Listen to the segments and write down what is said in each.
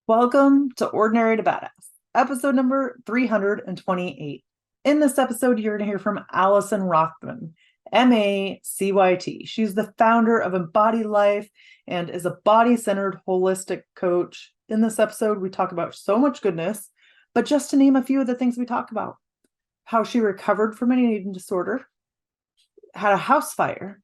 Welcome to Ordinary to Badass, episode number 328. In this episode, you're going to hear from Allison Rothman, MA CYT. She's the founder of Embody Life and is a body-centered holistic coach. In this episode, we talk about so much goodness, but just to name a few of the things we talk about: how she recovered from an eating disorder, had a house fire,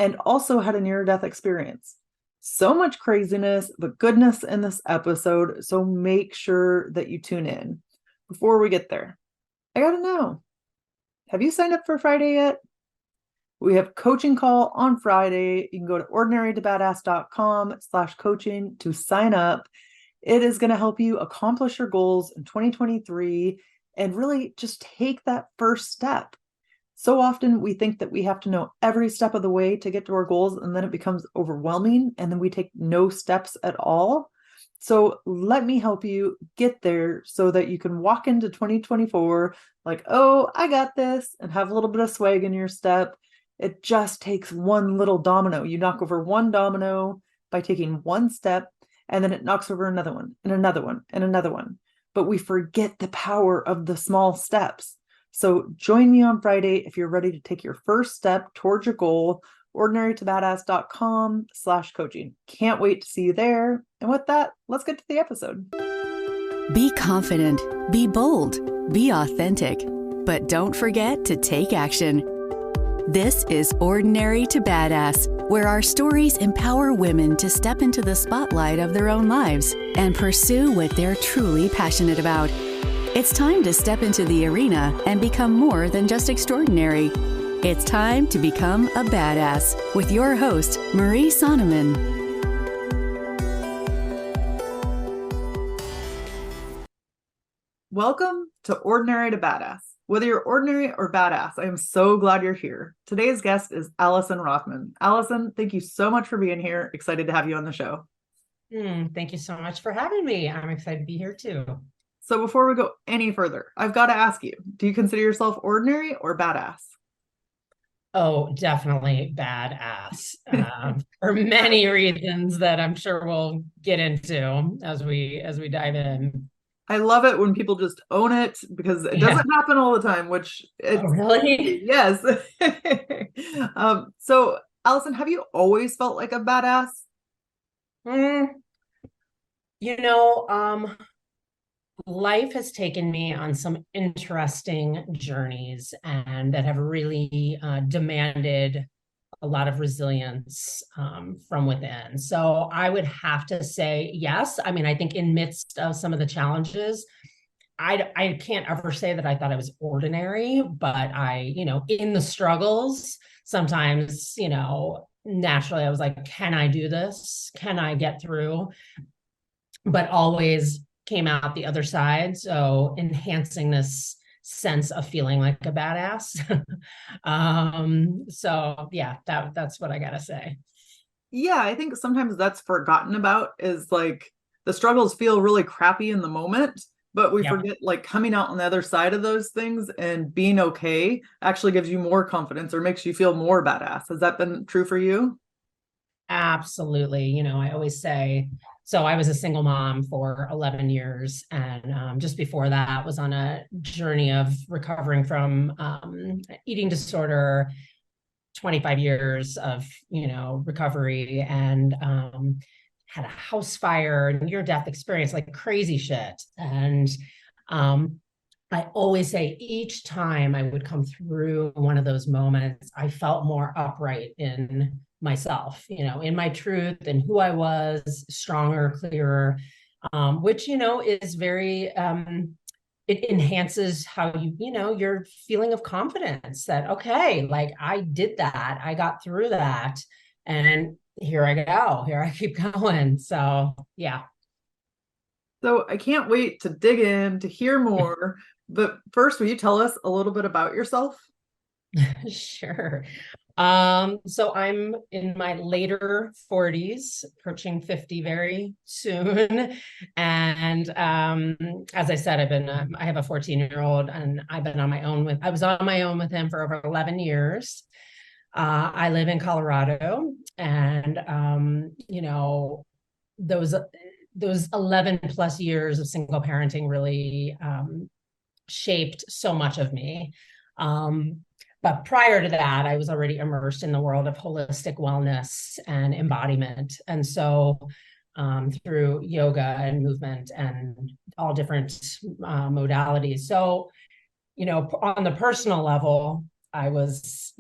and also had a near-death experience. So much craziness, but goodness in this episode. So make sure that you tune in. Before we get there, I gotta know, have you signed up for Friday yet? We have coaching call on Friday. You can go to ordinarytobadass.com/coaching to sign up. It is going to help you accomplish your goals in 2023 and really just take that first step. So often we think that we have to know every step of the way to get to our goals, and then it becomes overwhelming, and then we take no steps at all. So let me help you get there so that you can walk into 2024 like, oh, I got this, and have a little bit of swag in your step. It just takes one little domino. You knock over one domino by taking one step, and then it knocks over another one and another one and another one. But we forget the power of the small steps. So join me on Friday if you're ready to take your first step towards your goal, ordinarytobadass.com/coaching. Can't wait to see you there. And with that, let's get to the episode. Be confident, be bold, be authentic, but don't forget to take action. This is Ordinary to Badass, where our stories empower women to step into the spotlight of their own lives and pursue what they're truly passionate about. It's time to step into the arena and become more than just extraordinary. It's time to become a badass with your host, Marie Sonneman. Welcome to Ordinary to Badass. Whether you're ordinary or badass, I am so glad you're here. Today's guest is Allison Rothman. Allison, thank you so much for being here. Excited to have you on the show. Thank you so much for having me. I'm excited to be here too. So before we go any further, I've got to ask you, do you consider yourself ordinary or badass? Oh, definitely badass for many reasons that I'm sure we'll get into as we dive in. I love it when people just own it, because it doesn't happen all the time, which it's really? Yes. So Allison, have you always felt like a badass? Life has taken me on some interesting journeys and that have really demanded a lot of resilience from within. So I would have to say yes. I mean, I think in midst of some of the challenges, I can't ever say that I thought I was ordinary, but in the struggles, sometimes, naturally I was like, can I do this? Can I get through? But always came out the other side. So enhancing this sense of feeling like a badass. So yeah, that's what I gotta say. Yeah, I think sometimes that's forgotten about, is like the struggles feel really crappy in the moment, but we forget like coming out on the other side of those things and being okay actually gives you more confidence or makes you feel more badass. Has that been true for you? Absolutely. I always say, so I was a single mom for 11 years. And just before that was on a journey of recovering from eating disorder, 25 years of, recovery, and had a house fire, near-death experience, like crazy shit. And I always say each time I would come through one of those moments, I felt more upright in myself, in my truth and who I was, stronger, clearer, which, is very, it enhances how your feeling of confidence that, okay, like I did that, I got through that, and here I keep going. So, yeah. So I can't wait to dig in to hear more. But first, will you tell us a little bit about yourself? Sure. So I'm in my later 40s, approaching 50 very soon. And as I said, I have a 14-year-old, and I was on my own with him for over 11 years. I live in Colorado, and those those 11 plus years of single parenting really shaped so much of me. But prior to that, I was already immersed in the world of holistic wellness and embodiment. And so through yoga and movement and all different modalities. So, on the personal level, I was,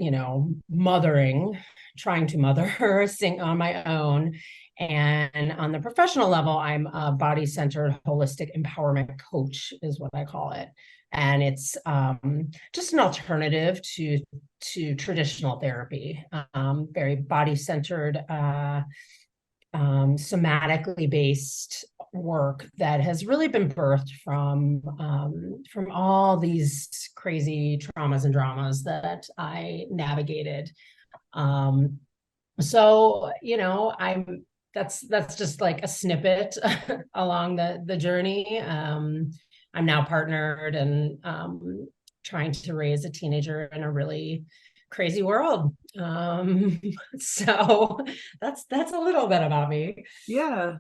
trying to mother, sing on my own. And on the professional level, I'm a body-centered holistic empowerment coach is what I call it. And it's just an alternative to traditional therapy, very body-centered, somatically based work that has really been birthed from all these crazy traumas and dramas that I navigated. So that's just like a snippet along the journey. I'm now partnered and trying to raise a teenager in a really crazy world. So that's a little bit about me. Yeah.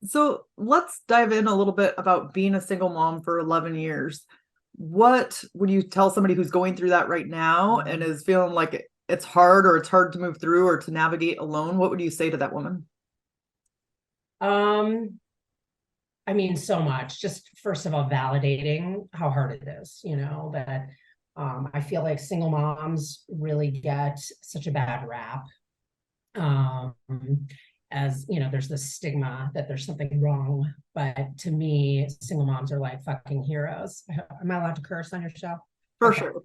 So let's dive in a little bit about being a single mom for 11 years. What would you tell somebody who's going through that right now and is feeling like it's hard or it's hard to move through or to navigate alone? What would you say to that woman? I mean, so much. Just first of all, validating how hard it is, that I feel like single moms really get such a bad rap. As there's this stigma that there's something wrong, but to me, single moms are like fucking heroes. Am I allowed to curse on your show? For Okay. sure.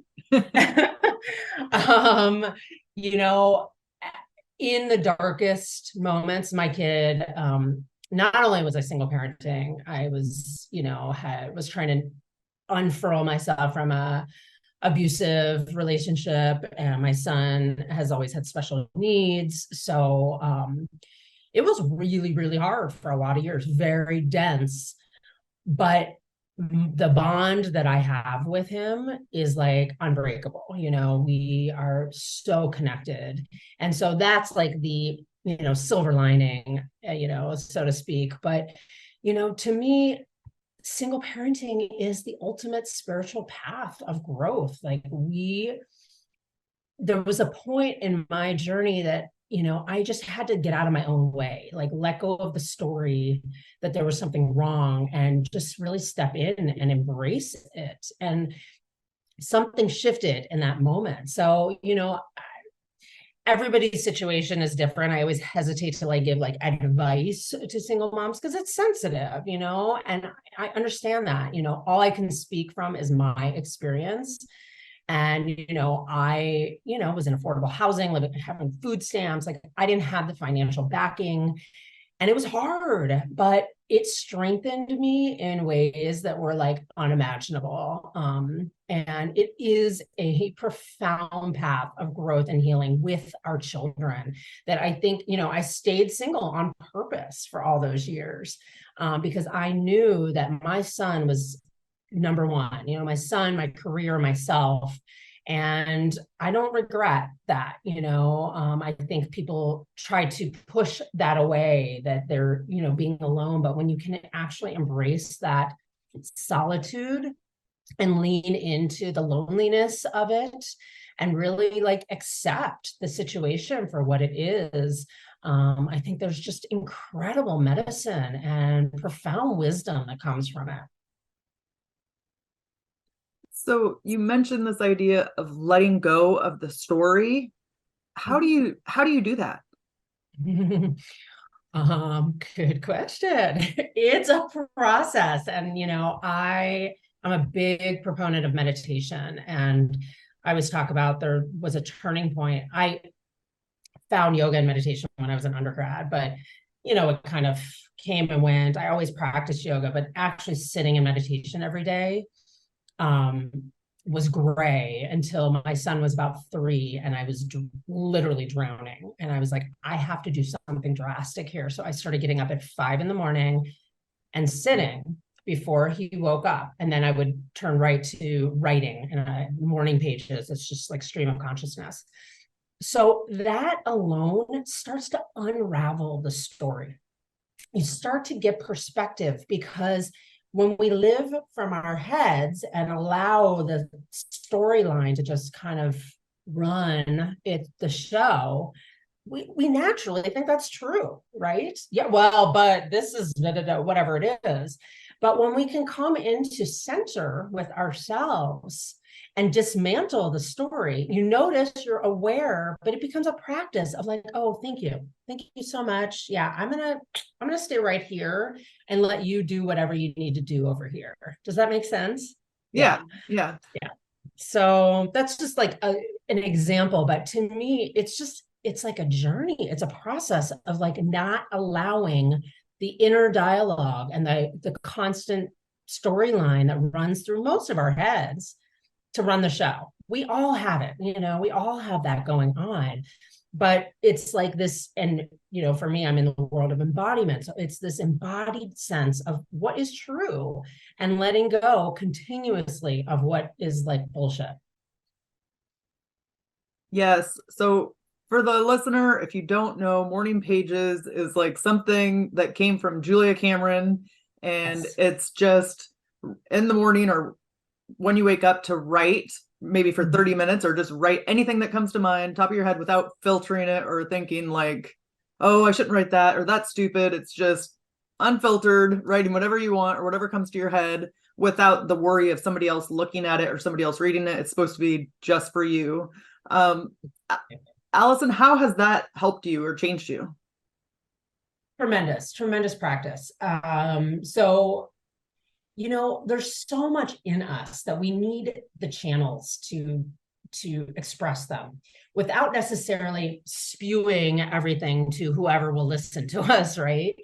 In the darkest moments, my kid, not only was I single parenting, I was, was trying to unfurl myself from a abusive relationship, and my son has always had special needs. So it was really, really hard for a lot of years, very dense. But the bond that I have with him is like unbreakable. We are so connected. And so that's like the, silver lining, so to speak. But, to me, single parenting is the ultimate spiritual path of growth. Like there was a point in my journey that, I just had to get out of my own way, like let go of the story that there was something wrong and just really step in and embrace it. And something shifted in that moment. So, everybody's situation is different. I always hesitate to give advice to single moms because it's sensitive, and I understand that, all I can speak from is my experience. And, I, was in affordable housing, having food stamps. I didn't have the financial backing, and it was hard, but it strengthened me in ways that were unimaginable. And it is a profound path of growth and healing with our children that I think, I stayed single on purpose for all those years because I knew that my son was number one, my son, my career, myself. And I don't regret that, I think people try to push that away, that they're, being alone. But when you can actually embrace that solitude and lean into the loneliness of it and really accept the situation for what it is, I think there's just incredible medicine and profound wisdom that comes from it. So you mentioned this idea of letting go of the story. How do you do that? Good question. It's a process. And, I'm a big proponent of meditation. And I always talk about there was a turning point. I found yoga and meditation when I was an undergrad, but, it kind of came and went. I always practiced yoga, but actually sitting in meditation every day was gray until my son was about 3 and I was literally drowning. And I was like, I have to do something drastic here. So I started getting up at 5 a.m. and sitting before he woke up. And then I would turn right to writing and morning pages. It's just like stream of consciousness. So that alone starts to unravel the story. you start to get perspective, because when we live from our heads and allow the storyline to just kind of run the show, we naturally think that's true, right? Yeah, well, but this is whatever it is. But when we can come into center with ourselves and dismantle the story, you notice, you're aware, but it becomes a practice of like, oh, thank you so much. Yeah, I'm gonna stay right here and let you do whatever you need to do over here. Does that make sense? Yeah. Yeah. So that's just like an example, but to me, it's like a journey. It's a process of like not allowing the inner dialogue and the constant storyline that runs through most of our heads to run the show. We all have it, we all have that going on. But it's like this, and for me, I'm in the world of embodiment. So it's this embodied sense of what is true and letting go continuously of what is like bullshit. Yes. So for the listener, if you don't know, morning pages is like something that came from Julia Cameron, and Yes. it's just in the morning or when you wake up to write, maybe for 30 minutes, or just write anything that comes to mind, top of your head, without filtering it or thinking like, oh, I shouldn't write that, or that's stupid. It's just unfiltered, writing whatever you want or whatever comes to your head without the worry of somebody else looking at it or somebody else reading it. It's supposed to be just for you. Allison, how has that helped you or changed you? Tremendous practice. So there's so much in us that we need the channels to express them without necessarily spewing everything to whoever will listen to us, right?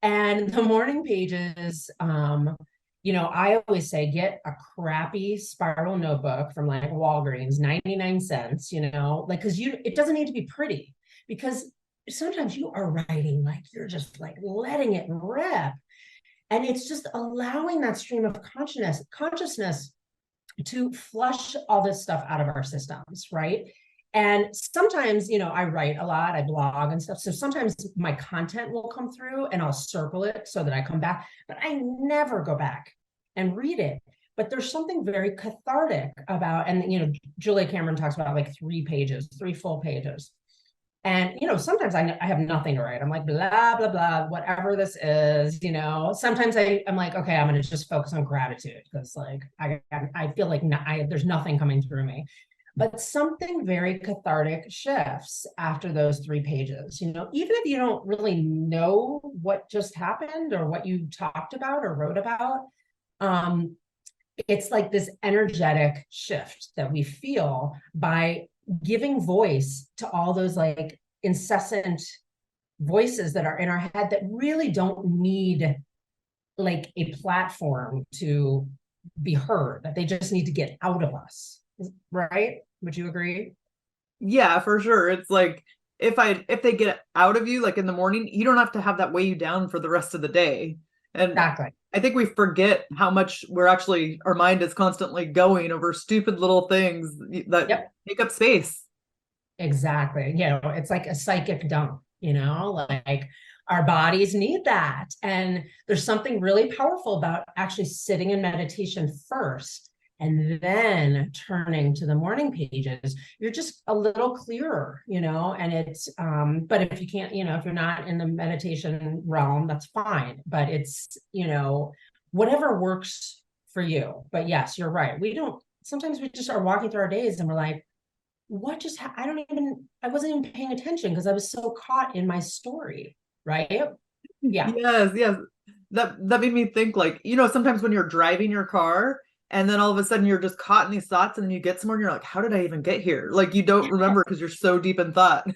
And the morning pages, I always say, get a crappy spiral notebook from like Walgreens, 99 cents, like, because it doesn't need to be pretty, because sometimes you are writing like you're just like letting it rip. And it's just allowing that stream of consciousness to flush all this stuff out of our systems, right? And sometimes, I write a lot, I blog and stuff. So sometimes my content will come through and I'll circle it so that I come back, but I never go back and read it. But there's something very cathartic about, and, Julia Cameron talks about like 3 full pages. And, sometimes I have nothing to write. I'm like, blah, blah, blah, whatever this is, sometimes I'm like, okay, I'm going to just focus on gratitude, because like, I feel like there's nothing coming through me. But something very cathartic shifts after those 3 pages, even if you don't really know what just happened or what you talked about or wrote about. It's like this energetic shift that we feel by giving voice to all those like incessant voices that are in our head that really don't need like a platform to be heard, that they just need to get out of us, right? Would you agree? Yeah, for sure. It's like if they get out of you, like in the morning, you don't have to have that weigh you down for the rest of the day. And exactly. I think we forget how much our mind is constantly going over stupid little things that take up space. Exactly. It's like a psychic dump, like our bodies need that. And there's something really powerful about actually sitting in meditation first and then turning to the morning pages. You're just a little clearer, and it's, but if you can't, if you're not in the meditation realm, that's fine. But it's, whatever works for you. But yes, you're right. Sometimes we just are walking through our days and we're like, what just I wasn't even paying attention because I was so caught in my story, right? Yeah. Yes. That made me think, like, sometimes when you're driving your car and then all of a sudden you're just caught in these thoughts, and then you get somewhere and you're like, how did I even get here? Like, you don't remember because you're so deep in thought.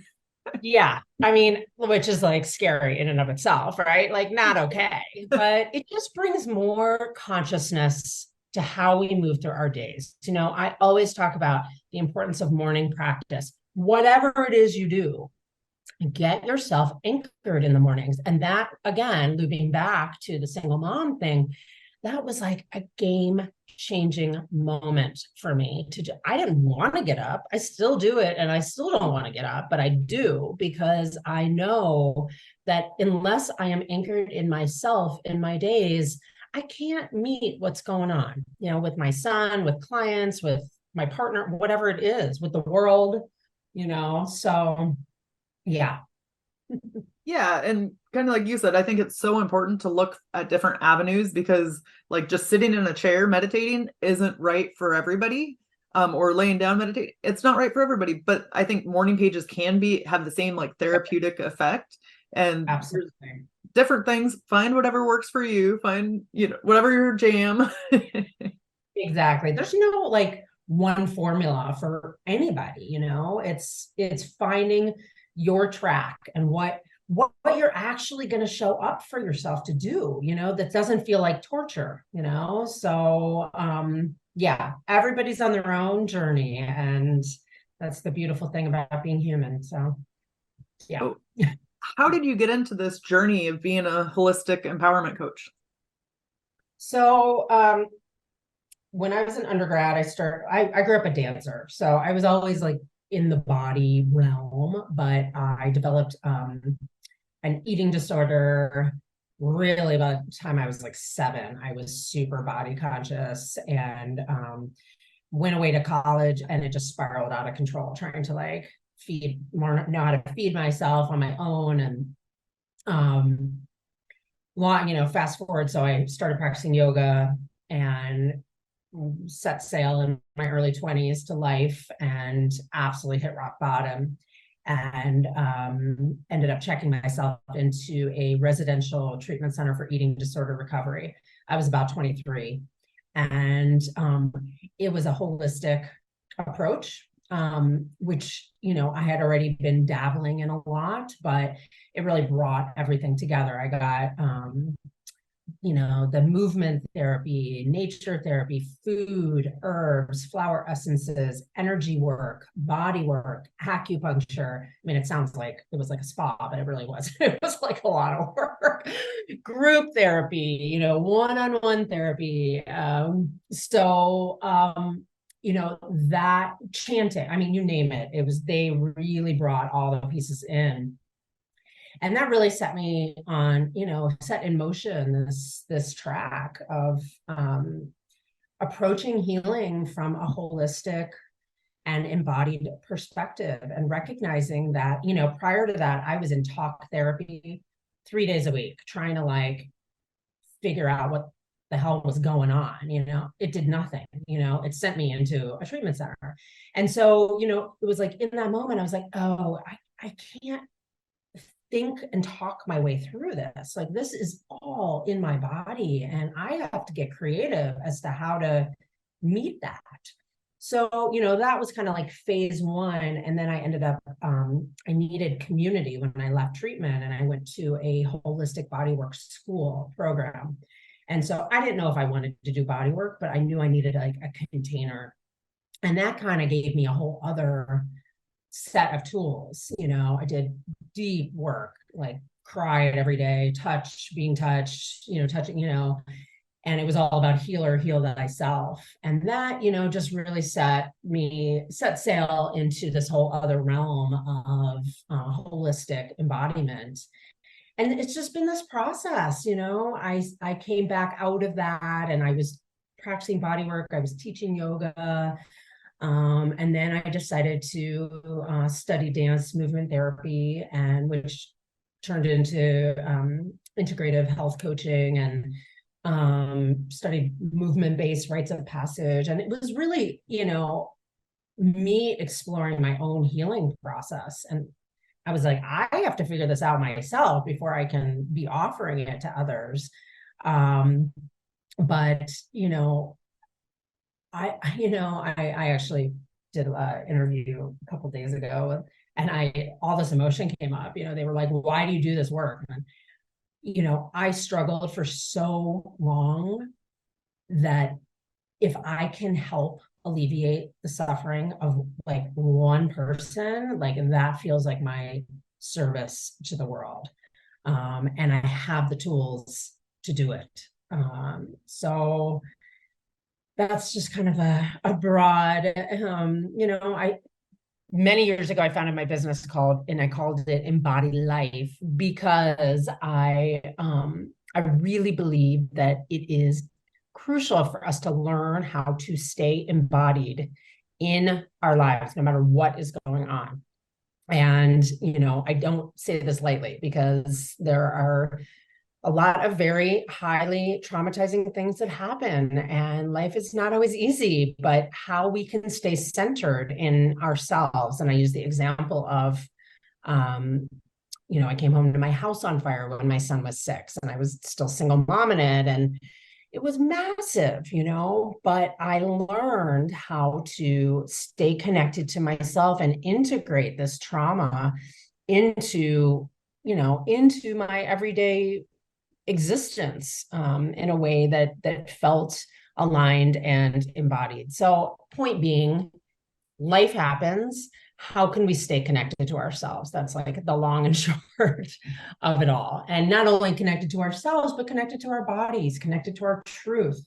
Yeah. I mean, which is like scary in and of itself, right? Like, not okay. But it just brings more consciousness to how we move through our days. I always talk about the importance of morning practice. Whatever it is you do, get yourself anchored in the mornings. And that, again, looping back to the single mom thing, that was like a game changing moment for me I didn't want to get up. I still do it and I still don't want to get up, but I do because I know that unless I am anchored in myself in my days, I can't meet what's going on, with my son, with clients, with my partner, whatever it is, with the world, so yeah. Yeah, and kind of like you said, I think it's so important to look at different avenues because like just sitting in a chair meditating isn't right for everybody. Or laying down meditating, it's not right for everybody. But I think morning pages can have the same like therapeutic effect. And there's Absolutely. different things. Find whatever works for you. Find, whatever your jam. Exactly. There's no like one formula for anybody, it's finding your track and what you're actually going to show up for yourself to do, that doesn't feel like torture, so yeah, everybody's on their own journey, and that's the beautiful thing about being human. So yeah. So, how did you get into this journey of being a holistic empowerment coach? So when I was an undergrad, I grew up a dancer. So I was always like in the body realm, but I developed an eating disorder really about the time I was like 7. I was super body conscious and went away to college, and it just spiraled out of control, trying to like know how to feed myself on my own. And fast forward. So I started practicing yoga and set sail in my early 20s to life and absolutely hit rock bottom, and ended up checking myself into a residential treatment center for eating disorder recovery. I was about 23, and it was a holistic approach, which I had already been dabbling in a lot, but it really brought everything together. I got the movement therapy, nature therapy, food, herbs, flower essences, energy work, body work, acupuncture. I mean, it sounds like it was like a spa, but it really wasn't. It was like a lot of work. Group therapy, one-on-one therapy. That chanting, I mean, you name it. They really brought all the pieces in. And that really set me on, set in motion this track of approaching healing from a holistic and embodied perspective, and recognizing that, prior to that, I was in talk therapy 3 days a week, trying to like figure out what the hell was going on. It did nothing. It sent me into a treatment center. And so, it was like in that moment, I was like, oh, I can't think and talk my way through this. Like, this is all in my body, and I have to get creative as to how to meet that. So, that was kind of like phase 1. And then I ended up, I needed community when I left treatment, and I went to a holistic bodywork school program. And so I didn't know if I wanted to do body work, but I knew I needed like a container. And that kind of gave me a whole other set of tools. I did deep work, like cried every day, being touched, touching, and it was all about heal thyself. And that, just really set sail into this whole other realm of holistic embodiment. And it's just been this process. I came back out of that, and I was practicing body work. I was teaching yoga. And then I decided to study dance movement therapy, and which turned into integrative health coaching, and studied movement-based rites of passage. And it was really, me exploring my own healing process. And I was like, I have to figure this out myself before I can be offering it to others. But, I actually did an interview a couple of days ago, and all this emotion came up. They were like, why do you do this work? And, I struggled for so long that if I can help alleviate the suffering of like one person, like that feels like my service to the world. And I have the tools to do it. So that's just kind of a broad, many years ago, I founded my business called it Embody Life, because I really believe that it is crucial for us to learn how to stay embodied in our lives, no matter what is going on. And, I don't say this lightly, because there are a lot of very highly traumatizing things that happen, and life is not always easy, but how we can stay centered in ourselves. And I use the example of, I came home to my house on fire when my son was 6, and I was still single mom in it. And it was massive, but I learned how to stay connected to myself and integrate this trauma into my everyday existence, in a way that felt aligned and embodied. So, point being, life happens. How can we stay connected to ourselves? That's like the long and short of it all. And not only connected to ourselves, but connected to our bodies, connected to our truth,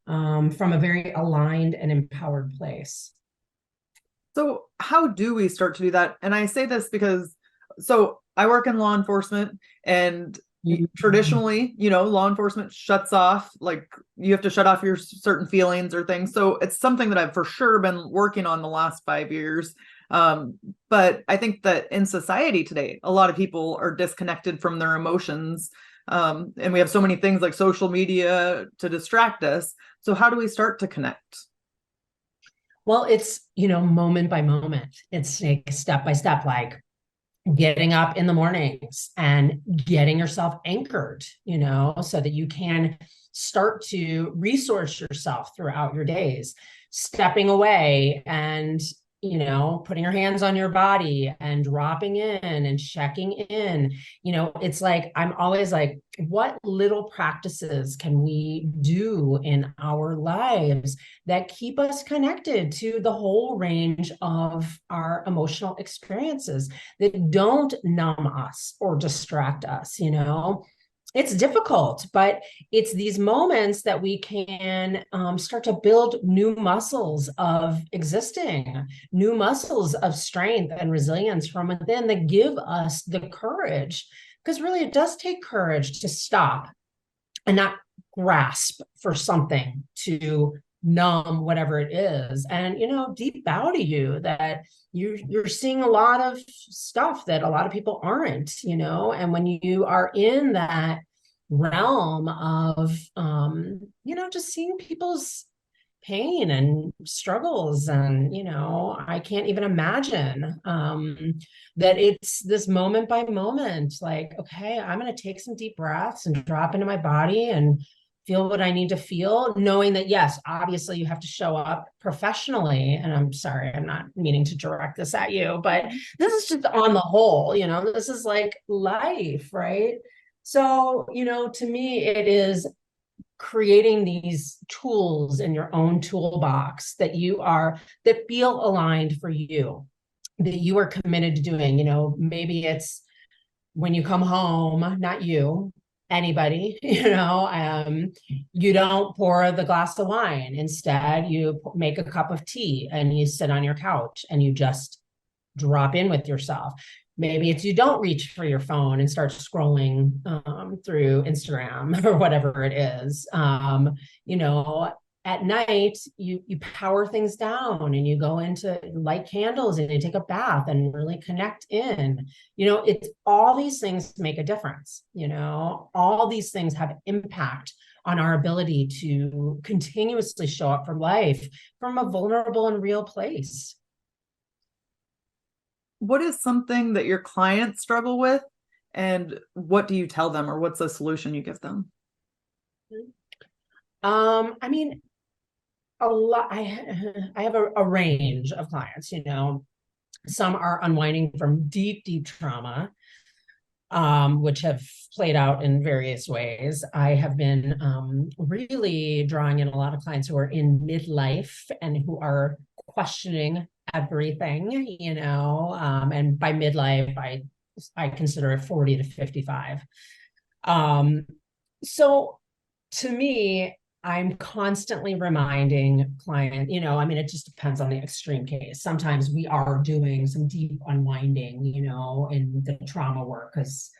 from a very aligned and empowered place. So how do we start to do that? And I say this because, so I work in law enforcement, and traditionally, law enforcement shuts off, like, you have to shut off your certain feelings or things. So it's something that I've for sure been working on the last 5 years. But I think that in society today, a lot of people are disconnected from their emotions. And we have so many things like social media to distract us. So how do we start to connect? Well, it's, moment by moment. It's like step by step, like getting up in the mornings and getting yourself anchored, so that you can start to resource yourself throughout your days, stepping away and, putting your hands on your body and dropping in and checking in. It's like, I'm always like, what little practices can we do in our lives that keep us connected to the whole range of our emotional experiences, that don't numb us or distract us? It's difficult, but it's these moments that we can start to build new muscles of existing, new muscles of strength and resilience from within, that give us the courage. Because really, it does take courage to stop and not grasp for something to numb whatever it is. And, deep bow to you that you're seeing a lot of stuff that a lot of people aren't, and when you are in that realm of, just seeing people's pain and struggles, and, I can't even imagine, that it's this moment by moment, like, okay, I'm going to take some deep breaths and drop into my body and feel what I need to feel, knowing that, yes, obviously you have to show up professionally. And I'm sorry, I'm not meaning to direct this at you, but this is just on the whole, this is like life, right? So, to me, it is creating these tools in your own toolbox that feel aligned for you, that you are committed to doing. Maybe it's when you come home, not you, anybody, you don't pour the glass of wine. Instead, you make a cup of tea and you sit on your couch and you just drop in with yourself. Maybe it's you don't reach for your phone and start scrolling through Instagram or whatever it is. At night, you power things down and you go into light candles and you take a bath and really connect in. It's all these things make a difference. All these things have impact on our ability to continuously show up for life from a vulnerable and real place. What is something that your clients struggle with, and what do you tell them, or what's the solution you give them? I mean, a lot. I have a range of clients. Some are unwinding from deep trauma, which have played out in various ways. I have been really drawing in a lot of clients who are in midlife and who are questioning everything, and by midlife, I consider it 40 to 55. So to me, I'm constantly reminding client, I mean, it just depends on the extreme case. Sometimes we are doing some deep unwinding, in the trauma work, because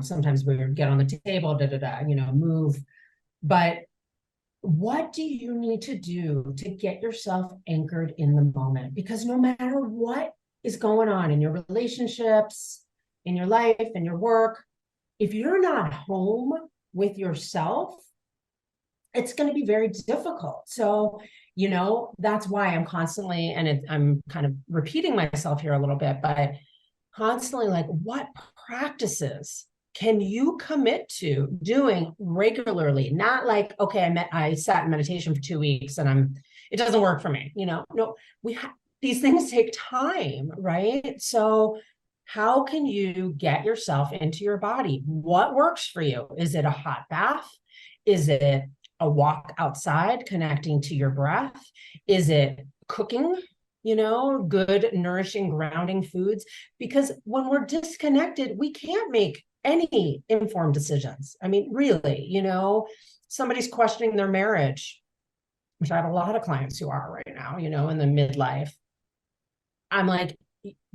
sometimes we get on the table, move. But what do you need to do to get yourself anchored in the moment? Because no matter what is going on in your relationships, in your life, in your work, if you're not home with yourself, it's going to be very difficult. So, that's why I'm constantly, and I'm kind of repeating myself here a little bit, but constantly like, what practices can you commit to doing regularly? Not like, okay, I sat in meditation for 2 weeks and it doesn't work for me. No, these things take time, right? So how can you get yourself into your body? What works for you? Is it a hot bath? Is it a walk outside, connecting to your breath? Is it cooking, good, nourishing, grounding foods? Because when we're disconnected, we can't make any informed decisions. I mean, really, somebody's questioning their marriage, which I have a lot of clients who are right now, in the midlife. I'm like,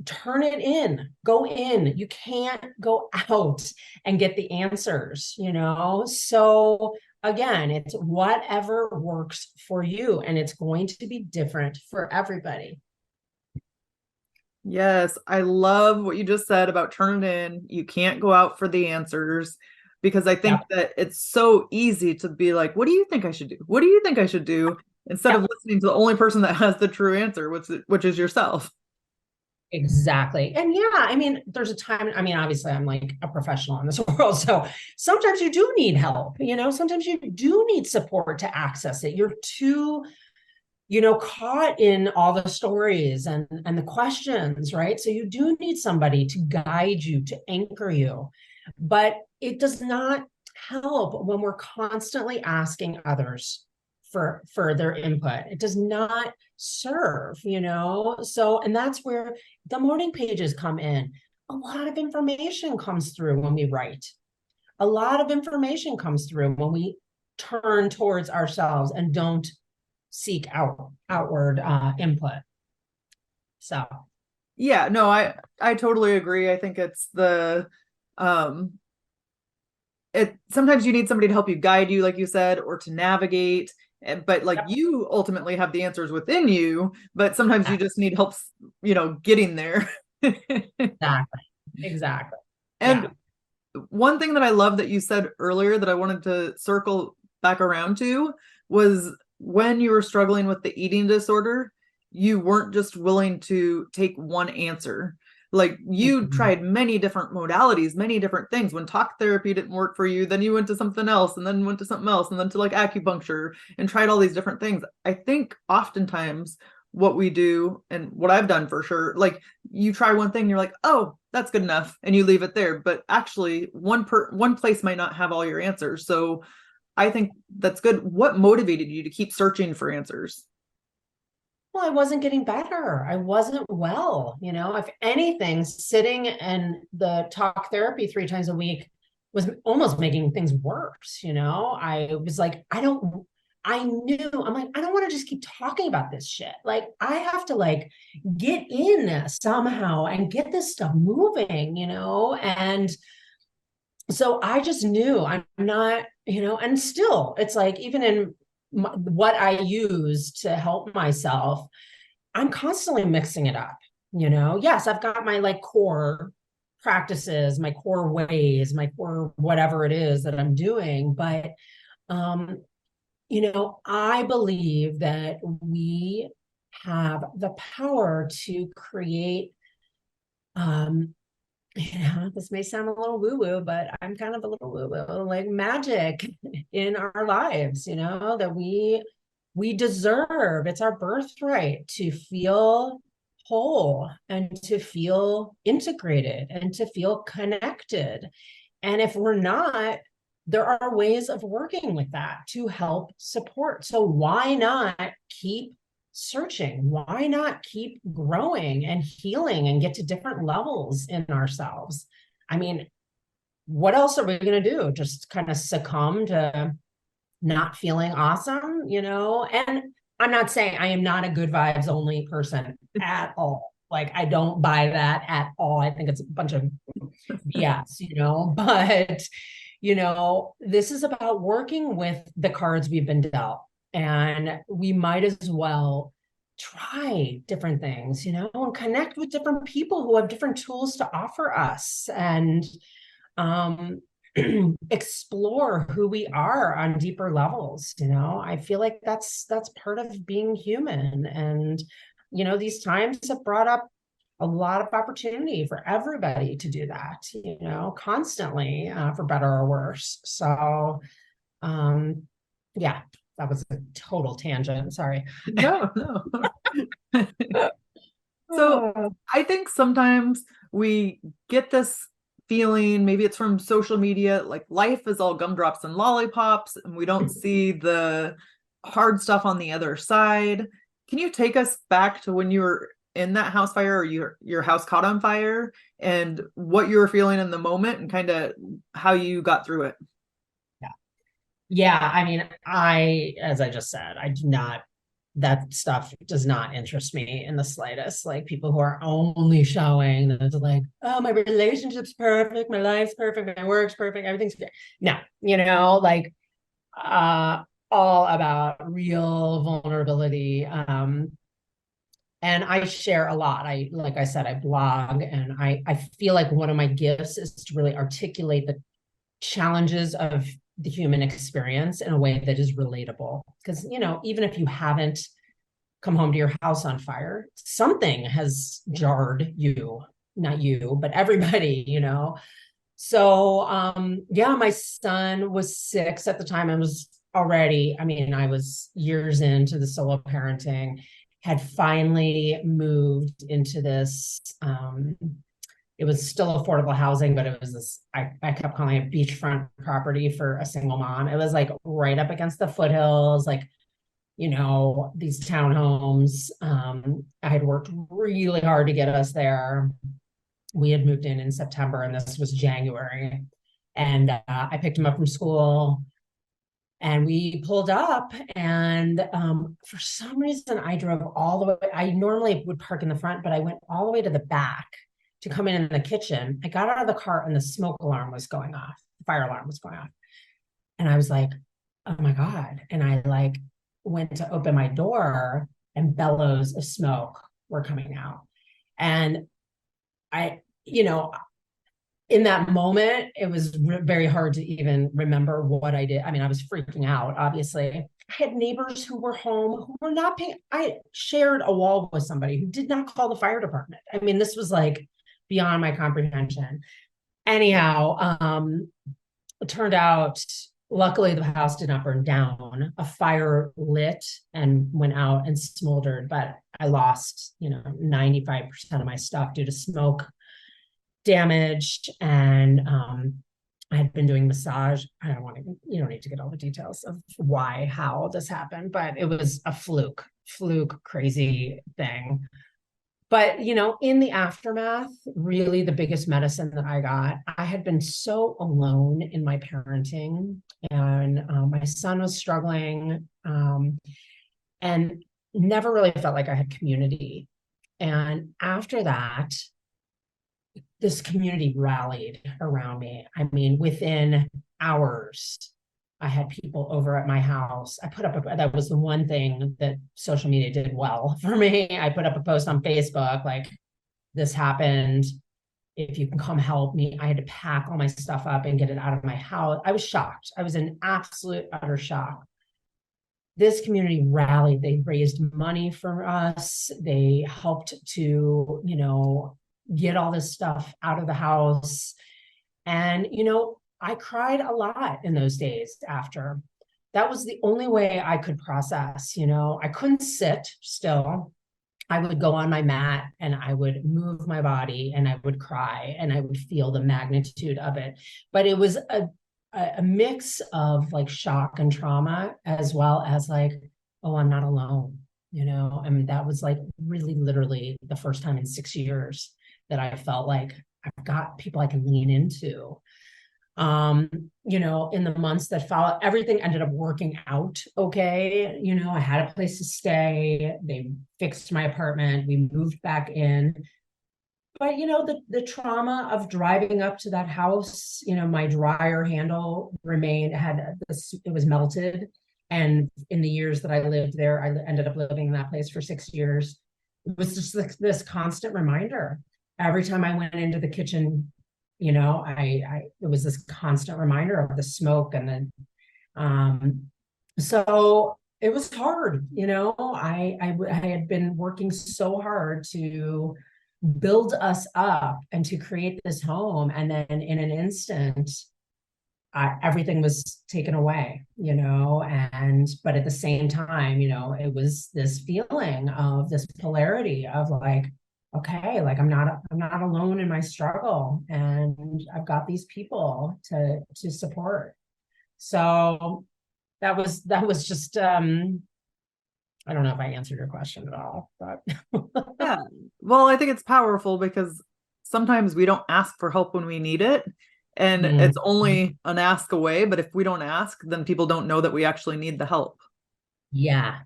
turn it in, go in. You can't go out and get the answers, So again, it's whatever works for you, and it's going to be different for everybody. Yes, I love what you just said about turn it in. You can't go out for the answers, because I think that it's so easy to be like, what do you think I should do? What do you think I should do? Instead of listening to the only person that has the true answer, which is yourself. Exactly. And I mean, there's a time, I mean, obviously I'm like a professional in this world. So sometimes you do need help, sometimes you do need support to access it. You're too, caught in all the stories and the questions, right? So you do need somebody to guide you, to anchor you, but it does not help when we're constantly asking others for their input. It does not serve, So, and that's where the morning pages come in. A lot of information comes through when we write. A lot of information comes through when we turn towards ourselves and don't seek outward input. So, yeah, no, I totally agree. I think it's sometimes you need somebody to help you, guide you, like you said, or to navigate. But like you ultimately have the answers within you, but sometimes you just need help, getting there. Exactly. And one thing that I love that you said earlier that I wanted to circle back around to was when you were struggling with the eating disorder, you weren't just willing to take one answer. Like you tried many different modalities, many different things. When talk therapy didn't work for you, then you went to something else, and then went to something else, and then to like acupuncture, and tried all these different things. I think oftentimes what we do, and what I've done for sure, like you try one thing, you're like, oh, that's good enough, and you leave it there. But actually one place might not have all your answers. So I think that's good. What motivated you to keep searching for answers? Well, I wasn't getting better. I wasn't well. If anything, sitting and the talk therapy 3 times a week was almost making things worse. I was like, I'm like, I don't want to just keep talking about this shit. Like, I have to like get in this somehow and get this stuff moving, and so I just knew I'm not, and still it's like, even in what I use to help myself, I'm constantly mixing it up. Yes, I've got my like core practices, my core ways, my core whatever it is that I'm doing. But, I believe that we have the power to create, this may sound a little woo-woo, but I'm kind of a little woo-woo, like magic in our lives, that we deserve. It's our birthright to feel whole and to feel integrated and to feel connected. And if we're not, there are ways of working with that to help support. So why not keep searching? Why not keep growing and healing and get to different levels in ourselves? I mean, what else are we going to do? Just kind of succumb to not feeling awesome, and I'm not saying I am not a good vibes only person at all. Like, I don't buy that at all. I think it's a bunch of BS, but, this is about working with the cards we've been dealt. And we might as well try different things, and connect with different people who have different tools to offer us, and um, explore who we are on deeper levels. I feel like that's part of being human. And these times have brought up a lot of opportunity for everybody to do that, constantly, for better or worse. So yeah, that was a total tangent, sorry. No, no. So I think sometimes we get this feeling, maybe it's from social media, like life is all gumdrops and lollipops, and we don't see the hard stuff on the other side. Can you take us back to when you were in that house fire, or your house caught on fire, and what you were feeling in the moment and kind of how you got through it? Yeah. I mean, as I just said, that stuff does not interest me in the slightest. Like, people who are only showing that it's like, oh, my relationship's perfect, my life's perfect, my work's perfect, everything's good. No, like, all about real vulnerability. And I share a lot. Like I said, I blog, and I feel like one of my gifts is to really articulate the challenges of the human experience in a way that is relatable. Because, even if you haven't come home to your house on fire, something has jarred you, not you, but everybody, So, yeah, my son was 6 at the time. I was years into the solo parenting, had finally moved into this, it was still affordable housing, but it was this, I kept calling it beachfront property for a single mom. It was like right up against the foothills, like, these townhomes. I had worked really hard to get us there. We had moved in September, and this was January. And I picked him up from school, and we pulled up, and for some reason I drove all the way. I normally would park in the front, but I went all the way to the back to come in the kitchen. I got out of the car, and the smoke alarm was going off. The fire alarm was going off. And I was like, oh my God. And I went to open my door, and bellows of smoke were coming out. And I, in that moment, it was very hard to even remember what I did. I mean, I was freaking out, obviously. I had neighbors who were home who were not paying. I shared a wall with somebody who did not call the fire department. I mean, this was like beyond my comprehension. Anyhow, it turned out, luckily, the house did not burn down. A fire lit and went out and smoldered, but I lost, 95% of my stuff due to smoke damage. And I had been doing massage. You don't need to get all the details of why, how this happened, but it was a fluke, crazy thing. But, in the aftermath, really the biggest medicine that I got, I had been so alone in my parenting, and my son was struggling, and never really felt like I had community. And after that, this community rallied around me. I mean, within hours, I had people over at my house. That was the one thing that social media did well for me. I put up a post on Facebook, like, this happened. If you can come help me. I had to pack all my stuff up and get it out of my house. I was shocked. I was in absolute, utter shock. This community rallied. They raised money for us. They helped to, get all this stuff out of the house. And, I cried a lot in those days after. That was the only way I could process, I couldn't sit still. I would go on my mat, and I would move my body, and I would cry, and I would feel the magnitude of it. But it was a mix of like shock and trauma, as well as like, oh, I'm not alone. I mean, that was like really literally the first time in 6 years that I felt like I've got people I can lean into. In the months that followed, everything ended up working out okay. I had a place to stay. They fixed my apartment. We moved back in. But the trauma of driving up to that house, my dryer handle it was melted. And in the years that I lived there, I ended up living in that place for 6 years. It was just this constant reminder. Every time I went into the kitchen, it was this constant reminder of the smoke. And then so it was hard. I had been working so hard to build us up and to create this home, and then in an instant everything was taken away, but at the same time, it was this feeling of this polarity of like, okay, like I'm not alone in my struggle, and I've got these people to support. So that was just I don't know if I answered your question at all, but Yeah. Well, I think it's powerful because sometimes we don't ask for help when we need it. And it's only an ask away. But if we don't ask, then people don't know that we actually need the help. Yeah.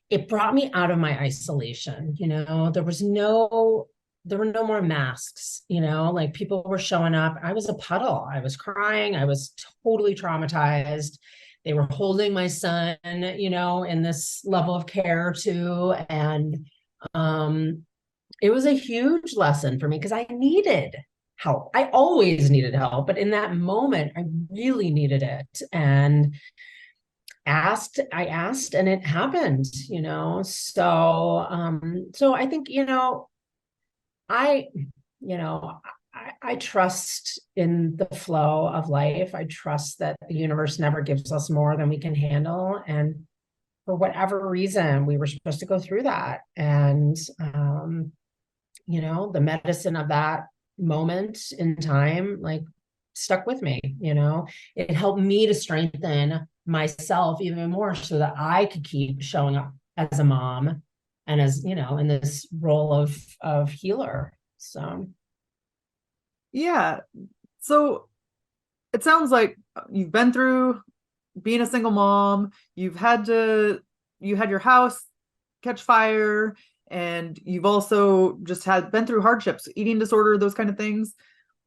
It brought me out of my isolation. There were no more masks, like people were showing up. I was a puddle. I was crying. I was totally traumatized. They were holding my son, in this level of care too. And it was a huge lesson for me because I needed help. I always needed help, but in that moment, I really needed it. And I asked and it happened, so I think, I I trust in the flow of life. I trust that the universe never gives us more than we can handle. And for whatever reason, we were supposed to go through that. And, the medicine of that moment in time, like, stuck with me. It helped me to strengthen myself even more so that I could keep showing up as a mom and as, in this role of healer. So. Yeah. So it sounds like you've been through being a single mom. You had your house catch fire, and you've also just been through hardships, eating disorder, those kind of things.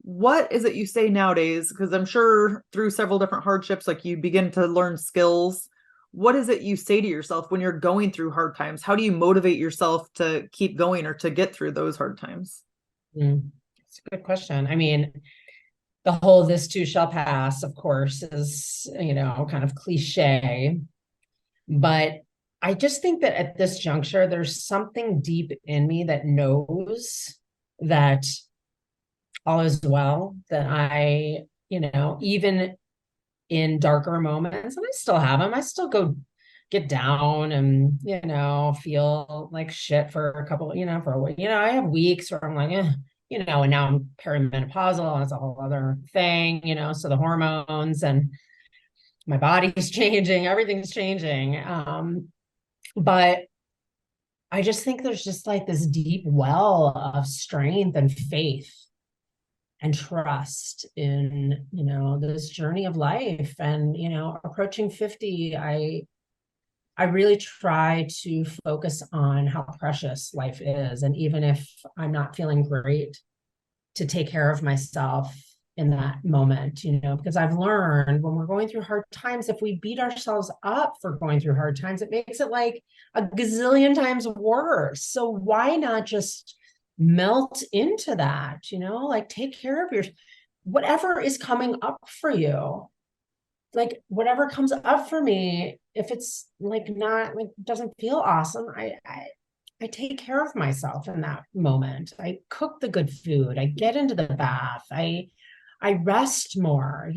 What is it you say nowadays? Because I'm sure through several different hardships, like, you begin to learn skills. What is it you say to yourself when you're going through hard times? How do you motivate yourself to keep going or to get through those hard times? It's a good question. I mean, the whole "this too shall pass," of course, is, kind of cliche. But I just think that at this juncture, there's something deep in me that knows that all is well, that I, even in darker moments, and I still have them, I still go get down and, feel like shit for a couple, for a week. I have weeks where I'm like, and now I'm perimenopausal, and it's a whole other thing, so the hormones and my body's changing, everything's changing. But I just think there's just like this deep well of strength and faith and trust in, this journey of life. And, approaching 50, I really try to focus on how precious life is. And even if I'm not feeling great, to take care of myself in that moment, because I've learned when we're going through hard times, if we beat ourselves up for going through hard times, it makes it like a gazillion times worse. So why not just melt into that, like, take care of whatever is coming up for you. Like, whatever comes up for me, if it's like not like doesn't feel awesome, I take care of myself in that moment. I cook the good food. I get into the bath. I rest more.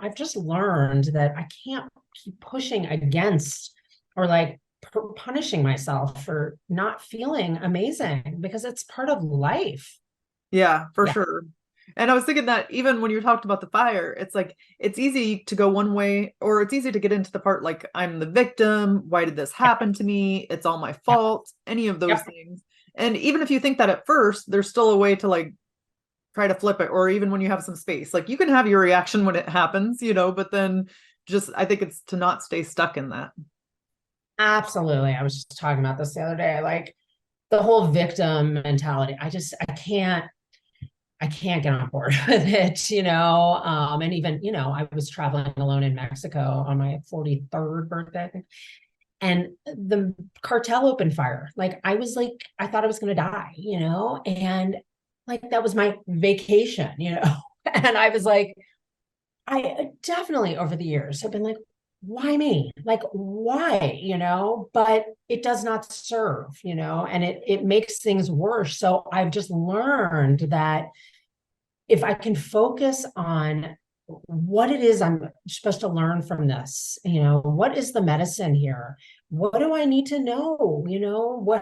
I've just learned that I can't keep pushing against or like punishing myself for not feeling amazing, because it's part of life. Yeah, for sure. And I was thinking that even when you talked about the fire, it's like, it's easy to go one way, or it's easy to get into the part like, I'm the victim. Why did this happen to me? It's all my fault. Any of those things. And even if you think that at first, there's still a way to like try to flip it, or even when you have some space. Like you can have your reaction when it happens, but then just, I think it's to not stay stuck in that. Absolutely. I was just talking about this the other day, like the whole victim mentality. I can't get on board with it, and even, I was traveling alone in Mexico on my 43rd birthday, I think, and the cartel opened fire. Like I thought I was going to die, and like, that was my vacation, and I was like, I definitely over the years have been like, why me? Like, why, but it does not serve, and it makes things worse. So I've just learned that if I can focus on what it is I'm supposed to learn from this, what is the medicine here? What do I need to know?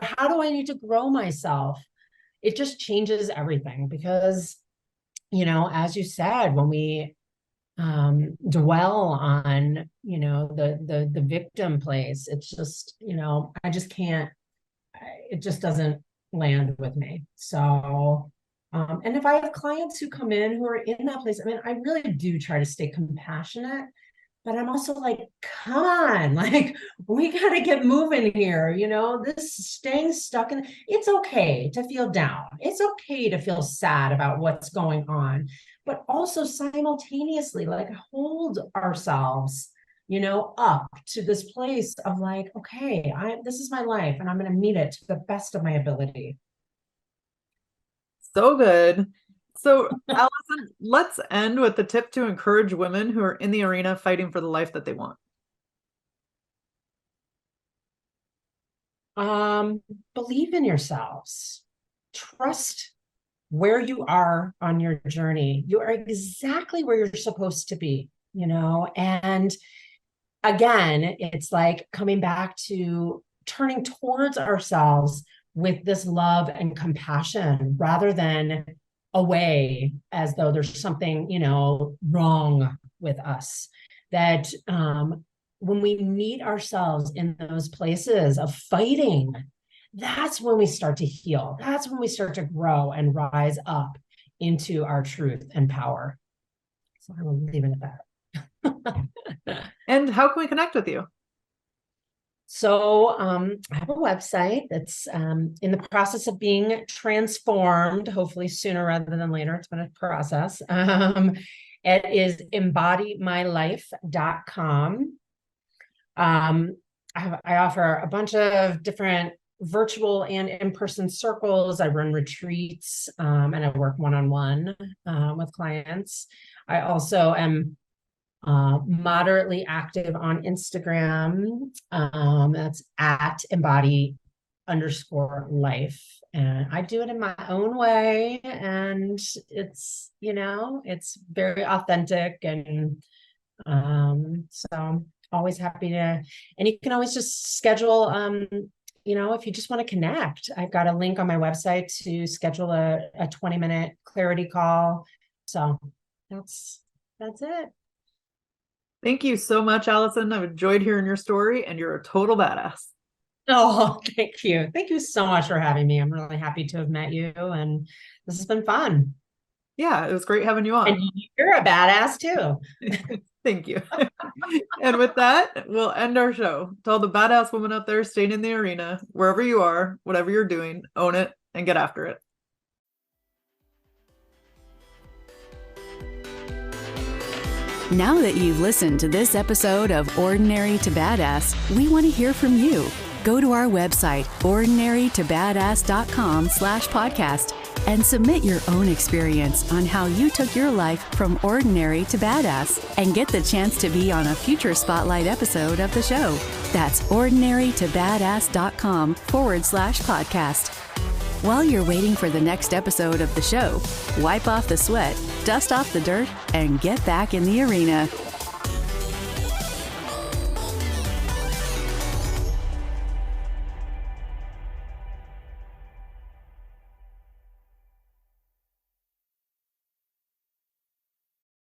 How do I need to grow myself? It just changes everything because, as you said, when we dwell on, the victim place, it's just, I just can't, it just doesn't land with me. So, and if I have clients who come in who are in that place, I mean, I really do try to stay compassionate, but I'm also like, come on, like, we got to get moving here. This staying stuck in, it's okay to feel down. It's okay to feel sad about what's going on, but also simultaneously, like, hold ourselves, up to this place of like, okay, this is my life and I'm going to meet it to the best of my ability. So good. So, Allison, let's end with the tip to encourage women who are in the arena fighting for the life that they want. Believe in yourselves. Trust where you are on your journey. You are exactly where you're supposed to be, and again, it's like coming back to turning towards ourselves with this love and compassion rather than away as though there's something, wrong with us. That when we meet ourselves in those places of fighting, that's when we start to heal. That's when we start to grow and rise up into our truth and power. So I will leave it at that. And how can we connect with you? So I have a website that's in the process of being transformed, hopefully sooner rather than later. It's been a process. It is embodymylife.com. I offer a bunch of different virtual and in-person circles. I run retreats and I work one-on-one with clients. I also am moderately active on Instagram. That's at embody_life. And I do it in my own way. And it's, it's very authentic. And so always happy to, and you can always just schedule, if you just want to connect, I've got a link on my website to schedule a 20-minute clarity call. So that's it. Thank you so much, Allison. I've enjoyed hearing your story, and you're a total badass. Oh, thank you. Thank you so much for having me. I'm really happy to have met you, and this has been fun. Yeah, it was great having you on. And you're a badass too. Thank you. And with that, we'll end our show. To all the badass women out there staying in the arena, wherever you are, whatever you're doing, own it and get after it. Now that you've listened to this episode of Ordinary to Badass, we want to hear from you. Go to our website, ordinarytobadass.com/podcast, and submit your own experience on how you took your life from ordinary to badass and get the chance to be on a future spotlight episode of the show. That's ordinarytobadass.com/podcast. While you're waiting for the next episode of the show, wipe off the sweat, dust off the dirt, and get back in the arena.